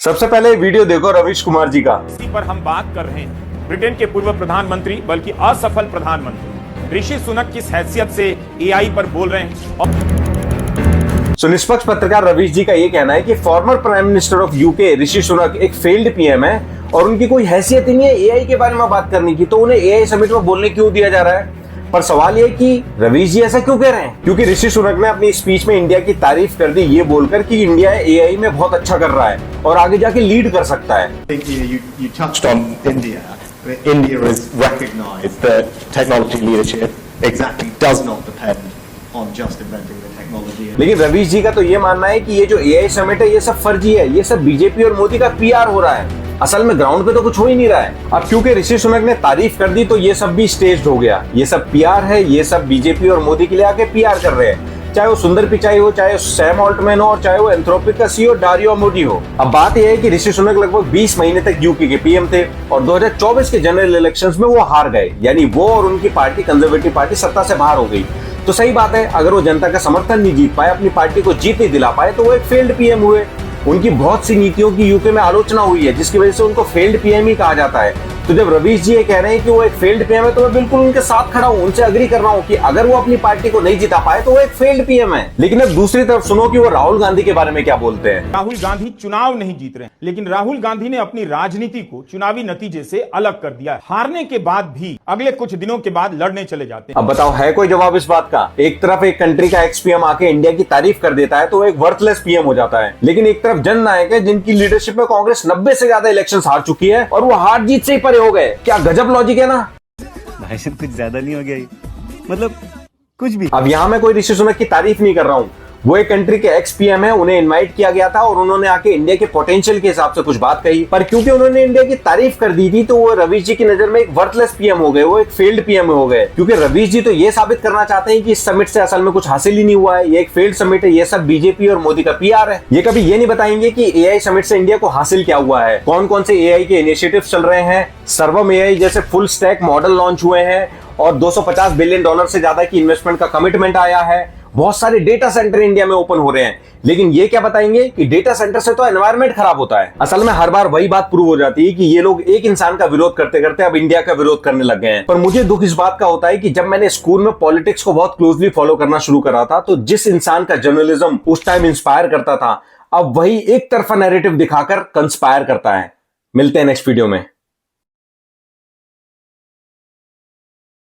सबसे पहले वीडियो देखो रवीश कुमार जी का। इसी पर हम बात कर रहे हैं। ब्रिटेन के पूर्व प्रधानमंत्री बल्कि असफल प्रधानमंत्री ऋषि सुनक किस हैसियत से एआई पर बोल रहे हैं और निष्पक्ष पत्रकार रवीश जी का यह कहना है कि former prime minister of UK Rishi Sunak एक फेल्ड पीएम है और उनकी कोई हैसियत ही नहीं है एआई के बारे में बात करने की, तो उन्हें एआई समिट में बोलने क्यों दिया जा रहा है। पर सवाल यह कि रवीश जी ऐसा क्यों कह रहे हैं, क्योंकि ऋषि सुनक ने अपनी स्पीच में इंडिया की तारीफ कर दी ये बोलकर कि इंडिया एआई में बहुत अच्छा कर रहा है और आगे जाके लीड कर सकता है। You touched on India. India has recognized that technology leadership exactly does not depend on just inventing the technology. लेकिन रवीश जी का तो ये मानना है कि ये जो एआई समिट है ये सब फर्जी है, ये सब बीजेपी और मोदी का पीआर हो रहा है, असल में ग्राउंड पे तो कुछ हो ही नहीं रहा है। अब क्योंकि ऋषि सुनक ने तारीफ कर दी तो ये सब भी स्टेज्ड हो गया, ये सब पीआर है, ये सब बीजेपी और मोदी के लिए आके पीआर कर रहे हैं, चाहे वो सुंदर पिचाई हो, चाहे सैम ऑल्टमैन हो, चाहे वो एंथ्रोपिक का सीईओ डारियो मोदी हो। अब बात यह है कि ऋषि सुनक लगभग 20 महीने तक यूके के पीएम थे और 2024 के जनरल इलेक्शंस में वो हार गए, यानी वो और उनकी पार्टी कंजर्वेटिव पार्टी सत्ता से बाहर हो गई। तो सही बात है, अगर वो जनता का समर्थन नहीं जीत पाए, अपनी पार्टी को जीत नहीं दिला पाए, तो वो एक फेल्ड पीएम हुए। उनकी बहुत सी नीतियों की यूके में आलोचना हुई है जिसकी वजह से उनको फेल्ड पीएम ही कहा जाता है। तो जब रवीश जी ये कह रहे हैं कि वो एक फेल्ड पीएम है तो मैं बिल्कुल उनके साथ खड़ा हूं, उनसे अग्री कर रहा हूं कि अगर वो अपनी पार्टी को नहीं जिता पाए तो वो एक फेल्ड पीएम है। लेकिन अब दूसरी तरफ सुनो कि वो राहुल गांधी के बारे में क्या बोलते हैं। राहुल गांधी चुनाव नहीं जीत रहे, लेकिन राहुल गांधी ने अपनी राजनीति को चुनावी नतीजे से अलग कर दिया। हारने के बाद भी अगले कुछ दिनों के बाद लड़ने चले जाते हैं। अब बताओ है कोई जवाब इस बात का। एक तरफ एक कंट्री का एक्स पीएम आके इंडिया की तारीफ कर देता है तो वो एक वर्थलेस पीएम हो जाता है, लेकिन एक तरफ जननायक है जिनकी लीडरशिप में कांग्रेस 90 से ज्यादा इलेक्शन हार चुकी है और वो हार जीत से ही परे हो गए। क्या गजब लॉजिक है ना। भाई साहब कुछ ज्यादा नहीं हो गया ये? मतलब कुछ भी। अब यहाँ मैं कोई ऋषि सुनक की तारीफ नहीं कर रहा हूँ, वो एक कंट्री के एक्स पीएम है, उन्हें इनवाइट किया गया था और उन्होंने आके इंडिया के पोटेंशियल के हिसाब से कुछ बात कही, पर क्योंकि उन्होंने इंडिया की तारीफ कर दी थी तो वो रवीश जी की नजर में एक वर्थलेस पीएम हो गए, वो एक फेल्ड पीएम हो गए। क्योंकि रवीश जी तो ये साबित करना चाहते हैं कि इस समिट से असल में कुछ हासिल ही नहीं हुआ है, ये एक फेल्ड समिट है, ये सब बीजेपी और मोदी का पीआर है। ये कभी ये नहीं बताएंगे कि एआई समिट से इंडिया को हासिल क्या हुआ है, कौन कौन से एआई के इनिशिएटिव चल रहे हैं। सर्वम एआई जैसे फुल स्टैक मॉडल लॉन्च हुए हैं और $250 बिलियन से ज्यादा की इन्वेस्टमेंट का कमिटमेंट आया है। बहुत सारे डेटा सेंटर इंडिया में ओपन हो रहे हैं, लेकिन ये क्या बताएंगे कि डेटा सेंटर से तो एनवायरनमेंट खराब होता है। असल में हर बार वही बात प्रूव हो जाती है कि ये लोग एक इंसान का विरोध करते करते अब इंडिया का विरोध करने लग गए हैं। पर मुझे दुख इस बात का होता है कि जब मैंने स्कूल में पॉलिटिक्स को बहुत क्लोजली फॉलो करना शुरू करा था तो जिस इंसान का जर्नलिज्म उस टाइम इंस्पायर करता था अब वही एक तरफा नैरेटिव दिखाकर कंस्पायर करता है। मिलते हैं नेक्स्ट वीडियो में।